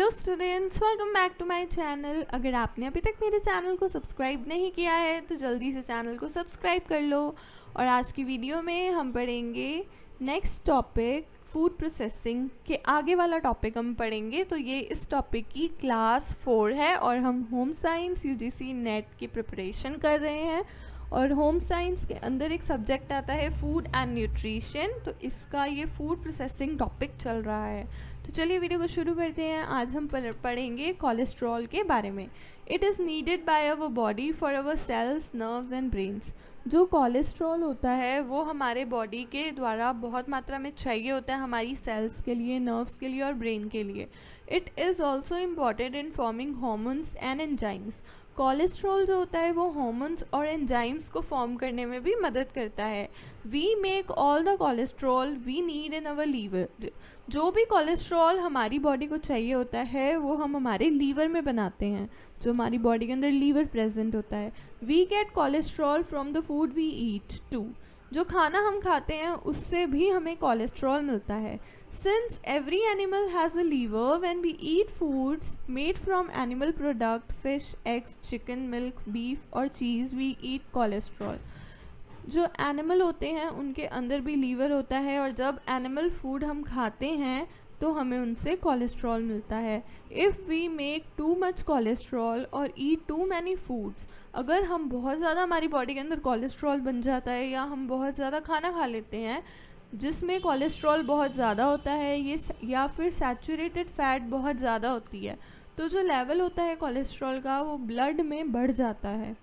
Hello students, welcome back to my channel. अगर आपने अभी तक मेरे चैनल को सब्सक्राइब नहीं किया है तो जल्दी से चैनल को सब्सक्राइब कर लो। और आज की वीडियो में हम पढ़ेंगे नेक्स्ट टॉपिक फूड प्रोसेसिंग के आगे वाला टॉपिक हम पढ़ेंगे। तो ये इस टॉपिक की क्लास 4 है और हम होम साइंस यूजीसी नेट की प्रिपरेशन कर रहे हैं। और होम साइंस के अंदर एक सब्जेक्ट आता है फूड एंड न्यूट्रिशन, तो इसका ये फूड प्रोसेसिंग टॉपिक चल रहा है। तो चलिए वीडियो को शुरू करते हैं। आज हम पढ़ेंगे कोलेस्ट्रॉल के बारे में। It is needed by our body for our cells, nerves and brains. जो कोलेस्ट्रॉल होता है वो हमारे बॉडी के द्वारा बहुत मात्रा में चाहिए होता है हमारी सेल्स के लिए, नर्व्स के लिए और ब्रेन के लिए। It is also important in forming hormones and enzymes. Cholesterol जो होता है वो हॉर्मोन्स और एंजाइम्स को फॉर्म करने में भी मदद करता है। We make all the cholesterol we need in our liver. जो भी कोलेस्ट्रॉल हमारी बॉडी को चाहिए होता है वो हम हमारे लीवर में बनाते हैं, जो हमारी बॉडी के अंदर लीवर प्रेजेंट होता है। We get cholesterol from the food we eat too. जो खाना हम खाते हैं उससे भी हमें कोलेस्ट्रॉल मिलता है। Since every animal has a liver, when we eat foods made from animal product, fish, eggs, chicken, milk, beef और चीज़, वी ईट कोलेस्ट्रॉल। जो एनिमल होते हैं उनके अंदर भी लीवर होता है और जब एनिमल फूड हम खाते हैं तो हमें उनसे कोलेस्ट्रॉल मिलता है। If we make too much cholesterol और ईट टू मैनी फूड्स, अगर हम बहुत ज़्यादा हमारी बॉडी के अंदर कोलेस्ट्रॉल बन जाता है या हम बहुत ज़्यादा खाना खा लेते हैं जिसमें कोलेस्ट्रॉल बहुत ज़्यादा होता है ये, या फिर सैचुरेटेड फैट बहुत ज़्यादा होती है, तो जो लेवल होता है कोलेस्ट्रॉल का वो ब्लड में बढ़ जाता है।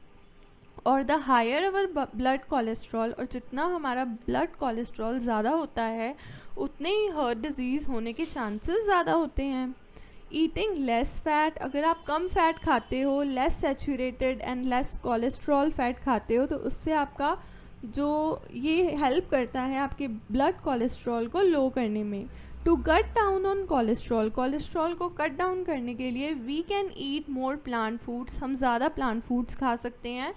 और the higher our blood cholesterol, और जितना हमारा ब्लड कोलेस्ट्रॉल ज़्यादा होता है उतने ही हार्ट डिजीज़ होने के चांसेस ज़्यादा होते हैं। ईटिंग लेस फैट, अगर आप कम फैट खाते हो, less saturated and less cholesterol fat खाते हो, तो उससे आपका जो ये हेल्प करता है आपके ब्लड कोलेस्ट्रॉल को लो करने में। To cut down on cholesterol, cholesterol को कट डाउन करने के लिए we can eat more plant foods, हम ज़्यादा प्लांट फूड्स खा सकते हैं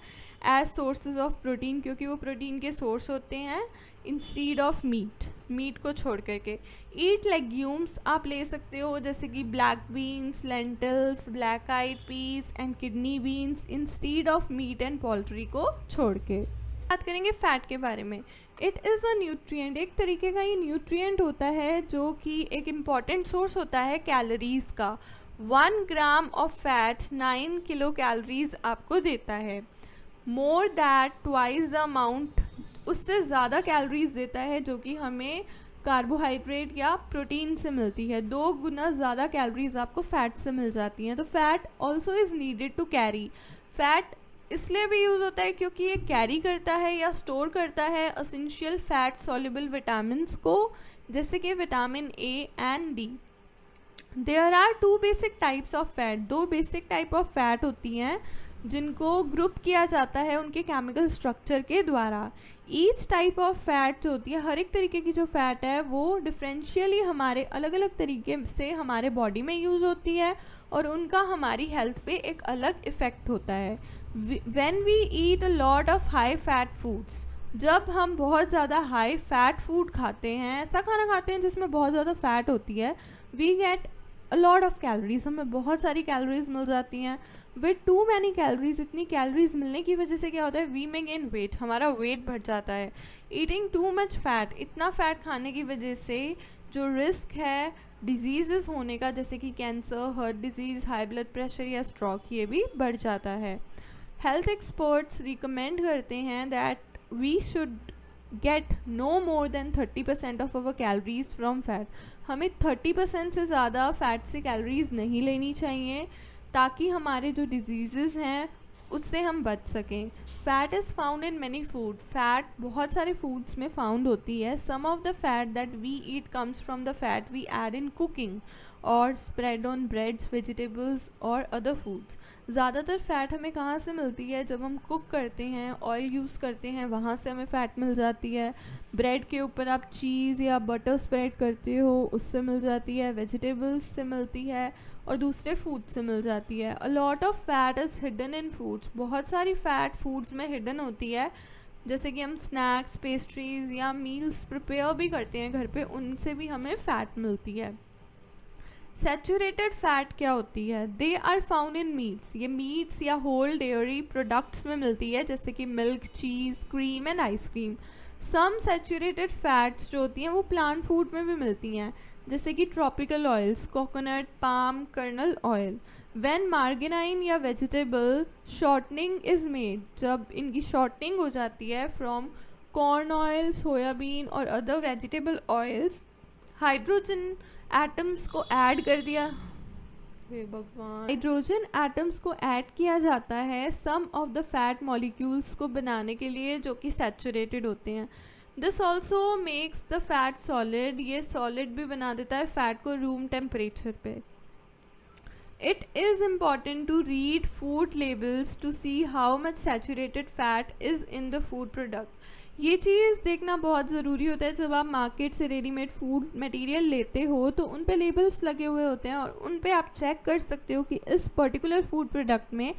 एज सोर्सेज ऑफ प्रोटीन, क्योंकि वो प्रोटीन के सोर्स होते हैं, इंस्टीड ऑफ मीट को छोड़ करके। ईट लेग्यूम्स आप ले सकते हो, जैसे कि black beans, lentils, black eyed peas and kidney beans, instead of meat and poultry को छोड़ के। बात करेंगे फैट के बारे में। इट इज़ अ न्यूट्रिएंट, एक तरीके का ये न्यूट्रिएंट होता है जो कि एक इम्पॉर्टेंट सोर्स होता है कैलोरीज़ का। 1 gram of fat 9 kilo calories आपको देता है। More that twice the amount, उससे ज़्यादा कैलोरीज देता है जो कि हमें कार्बोहाइड्रेट या प्रोटीन से मिलती है। 2 गुना ज़्यादा कैलोरीज आपको फ़ैट से मिल जाती हैं। तो fat also is needed to carry. Fat इसलिए भी यूज़ होता है क्योंकि ये कैरी करता है या स्टोर करता है एसेंशियल फैट सॉल्युबल विटामिन्स को, जैसे कि vitamin A and D. There are 2 basic types of fat, 2 basic type of fat होती हैं जिनको ग्रुप किया जाता है उनके केमिकल स्ट्रक्चर के द्वारा। ईच टाइप ऑफ फैट जो होती है, हर एक तरीके की जो फैट है वो डिफरेंशियली हमारे अलग अलग तरीके से हमारे बॉडी में यूज़ होती है और उनका हमारी हेल्थ पे एक अलग इफ़ेक्ट होता है। When we eat a lot of high fat foods, जब हम बहुत ज़्यादा हाई फैट फूड खाते हैं, ऐसा खाना खाते हैं जिसमें बहुत ज़्यादा फैट होती है, we get a lot of calories, हमें बहुत सारी कैलोरीज मिल जाती हैं। विद टू मैनी कैलोरीज, इतनी कैलोरीज मिलने की वजह से क्या होता है, वी में गेन वेट, हमारा वेट बढ़ जाता है। ईटिंग टू मच फैट, इतना फैट खाने की वजह से जो रिस्क है डिजीज़ होने का, जैसे कि cancer, heart disease, high blood pressure या स्ट्रोक, ये भी बढ़ जाता है। हेल्थ एक्सपर्ट्स रिकमेंड करते हैं that we should get no more than 30% of our calories from fat. हमें 30% से ज़्यादा फैट से कैलोरीज नहीं लेनी चाहिए ताकि हमारे जो डिजीज़ हैं उससे हम बच सकें। Fat is found in many food, fat बहुत सारे फूड्स में फाउंड होती है। Some of the fat that we eat comes from the fat we add in cooking और स्प्रेड ऑन ब्रेड्स, वेजिटेबल्स और अदर फूड्स। ज़्यादातर फ़ैट हमें कहाँ से मिलती है, जब हम कुक करते हैं, ऑयल यूज़ करते हैं, वहाँ से हमें फ़ैट मिल जाती है। ब्रेड के ऊपर आप चीज़ या बटर स्प्रेड करते हो, उससे मिल जाती है। वेजिटेबल्स से मिलती है और दूसरे फूड से मिल जाती है। अ lot of fat is hidden in foods, बहुत सारी फ़ैट फूड्स में हिडन होती है, जैसे कि हम स्नैक्स, पेस्ट्रीज़ या मील्स प्रिपेयर भी करते हैं घर पे, उनसे भी हमें फ़ैट मिलती है। सैचुरेटेड फैट क्या होती है? They are found in meats, ये मीट्स या होल डेयरी प्रोडक्ट्स में मिलती है, जैसे कि milk, cheese, cream and ice cream. Some saturated fats जो होती हैं वो प्लांट फूड में भी मिलती हैं, जैसे कि tropical oils, coconut, palm kernel oil. When margarine या वेजिटेबल शॉर्टनिंग इज़ मेड, जब इनकी शॉर्टनिंग हो जाती है फ्रॉम कॉर्न ऑयल, सोयाबीन और other vegetable oils, hydrogen atoms को ऐड कर दिया, हे भगवान, हाइड्रोजन एटम्स को ऐड किया जाता है some of the fat molecules को बनाने के लिए, जो कि सैचुरेटेड होते हैं। This also makes the fat solid, ये सॉलिड भी बना देता है फैट को रूम टेम्परेचर पे। It is important to read food labels to see how much saturated fat is in the food product. ये चीज़ देखना बहुत ज़रूरी होता है। जब आप मार्केट से रेडीमेड फूड मटेरियल लेते हो तो उन पे लेबल्स लगे हुए होते हैं और उन पे आप चेक कर सकते हो कि इस पर्टिकुलर फूड प्रोडक्ट में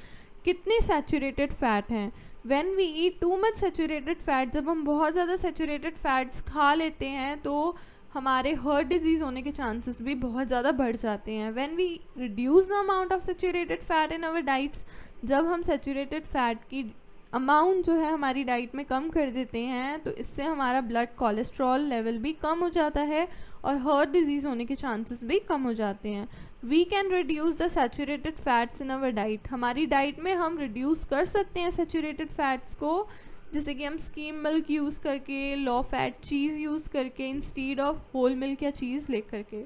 कितने सैचुरेटेड फैट हैं। When we eat too much saturated fat, जब हम बहुत ज़्यादा सैचुरेटेड फैट्स खा लेते हैं तो हमारे हार्ट डिजीज़ होने के चांसेस भी बहुत ज़्यादा बढ़ जाते हैं। When we reduce the amount of saturated fat in our diets, जब हम सैचुरेटेड फैट की अमाउंट जो है हमारी डाइट में कम कर देते हैं तो इससे हमारा ब्लड कोलेस्ट्रॉल लेवल भी कम हो जाता है और हार्ट डिजीज़ होने के चांसेस भी कम हो जाते हैं। We can reduce the saturated fats in our diet, हमारी डाइट में हम रिड्यूस कर सकते हैं सैचुरेटेड फैट्स को, जैसे कि हम स्कीम मिल्क यूज़ करके, लो फैट चीज़ यूज़ करके, इंस्टीड ऑफ होल मिल्क या चीज़ ले करके।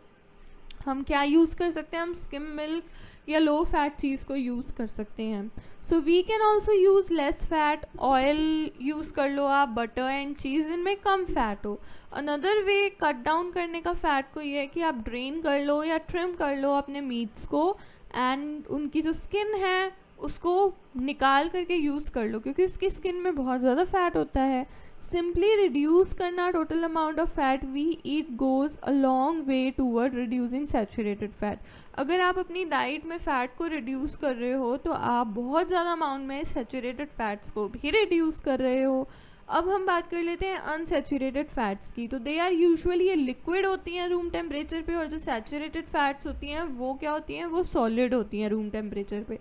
हम क्या यूज़ कर सकते हैं? हम स्किम मिल्क या लो फैट चीज़ को यूज़ कर सकते हैं। So we can also use less fat, oil use कर लो आप, बटर एंड चीज़, इनमें कम फैट हो। अनदर वे कट डाउन करने का फ़ैट को ये है कि आप ड्रेन कर लो या ट्रिम कर लो अपने मीट्स को एंड उनकी जो स्किन है उसको निकाल करके यूज़ कर लो, क्योंकि उसकी स्किन में बहुत ज़्यादा फैट होता है। सिंपली रिड्यूस करना total amount of fat we eat goes a long way toward reducing saturated fat. अगर आप अपनी डाइट में फ़ैट को रिड्यूस कर रहे हो तो आप बहुत ज़्यादा अमाउंट में सैचुरेटेड फैट्स को भी रिड्यूस कर रहे हो। अब हम बात कर लेते हैं अनसैचुरेटेड फैट्स की। तो दे आर यूजुअली, ये लिक्विड होती हैं रूम टेम्परेचर पे, और जो सैचुरेटेड फैट्स होती हैं वो क्या होती हैं? वो सॉलिड होती हैं रूम टेम्परेचर पे।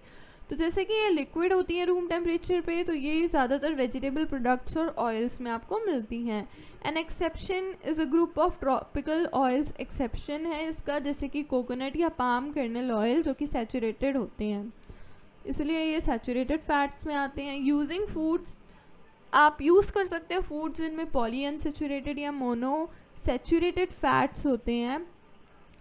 तो जैसे कि ये लिक्विड होती है रूम टेम्परेचर पे, तो ये ज़्यादातर वेजिटेबल प्रोडक्ट्स और ऑयल्स में आपको मिलती हैं। An exception is a group of tropical oils, exception है इसका, जैसे कि कोकोनट या पाम कर्नल ऑयल, जो कि सैचुरेटेड होते हैं, इसलिए ये सैचुरेटेड फैट्स में आते हैं। यूजिंग फूड्स, आप यूज़ कर सकते हो फूड्स जिनमें पॉली अनसेचुरेटेड या मोनो सैचुरेटेड फैट्स होते हैं,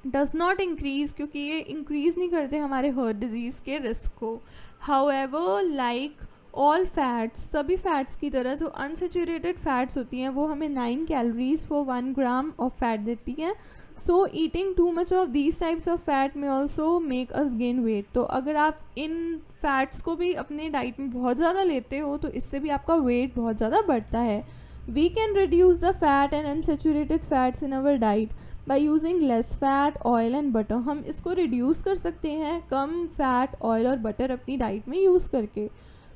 डज नॉट इंक्रीज़, क्योंकि ये इंक्रीज़ नहीं करते हमारे हार्ट डिजीज़ के रिस्क को। हाउएवर लाइक ऑल फैट्स, सभी फैट्स की तरह जो अनसेचुरेटेड फैट्स होती हैं वो हमें 9 calories for 1 gram of fat देती हैं। So eating too much of these types of fat में also make us gain weight. तो अगर आप इन फैट्स को भी अपने डाइट में बहुत ज़्यादा लेते हो तो इससे भी आपका वेट बहुत ज़्यादा बढ़ता है। We can reduce the fat and unsaturated fats in our diet by using less fat, oil and butter. हम इसको रिड्यूस कर सकते हैं कम फैट, ऑयल और बटर अपनी डाइट में यूज़ करके।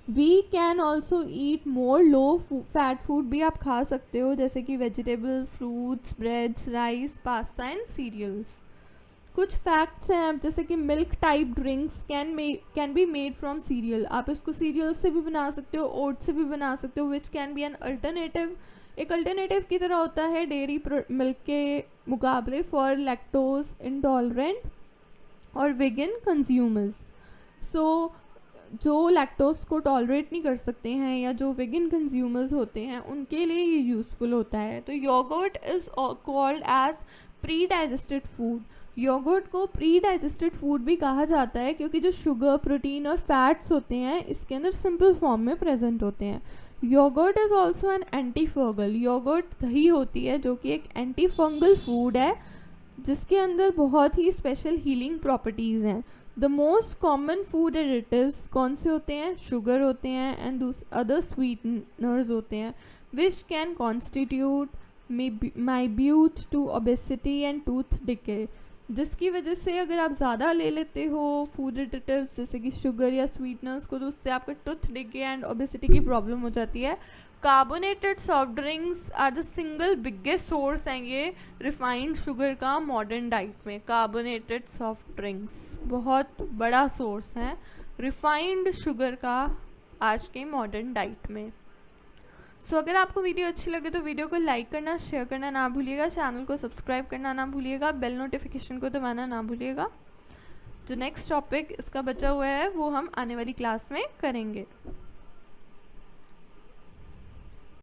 We can also eat more low fat food भी आप खा सकते हो, जैसे कि vegetable, fruits, breads, rice, pasta and cereals. कुछ फैक्ट्स हैं जैसे कि milk type drinks can be made from serial. आप इसको सीरियल से भी बना सकते हो, ओट से भी बना सकते हो, which can be an alternative, एक अल्टरनेटिव की तरह होता है डेयरी मिल्क के मुकाबले फॉर लैक्टोज इंटॉलरेंट और वेगन कंज्यूमर्स। सो जो लैक्टोज को टॉलरेट नहीं कर सकते हैं या जो वेगन कंज्यूमर्स होते हैं उनके लिए ये यूज़फुल होता है। तो yogurt is called as pre digested food. Yogurt को प्री डाइजेस्टेड फूड भी कहा जाता है क्योंकि जो शुगर, प्रोटीन और फैट्स होते हैं इसके अंदर सिंपल फॉर्म में प्रेजेंट होते हैं। Yogurt is also an anti fungal. Yogurt दही होती है जो कि एक एंटी फंगल फूड है जिसके अंदर बहुत ही स्पेशल हीलिंग प्रॉपर्टीज़ हैं। The most common food additives कौन से होते हैं? शुगर होते हैं एंड अदर स्वीटनर्स होते हैं विच कैन कॉन्स्टिट्यूट माइब्यूट to obesity and tooth decay. जिसकी वजह से अगर आप ज़्यादा ले लेते हो फूड एडिटिव्स जैसे कि शुगर या स्वीटनर्स को, तो उससे आपका टूथ डिगे एंड ओबेसिटी की प्रॉब्लम हो जाती है। Carbonated soft drinks are the single biggest source हैं ये रिफाइंड शुगर का मॉडर्न डाइट में। कार्बोनेटेड सॉफ्ट ड्रिंक्स बहुत बड़ा सोर्स है रिफाइंड शुगर का आज के मॉडर्न डाइट में। सो अगर आपको वीडियो अच्छी लगे तो वीडियो को लाइक करना, शेयर करना ना भूलिएगा, चैनल को सब्सक्राइब करना ना भूलिएगा, बेल नोटिफिकेशन को दबाना ना भूलिएगा। जो नेक्स्ट टॉपिक इसका बचा हुआ है वो हम आने वाली क्लास में करेंगे।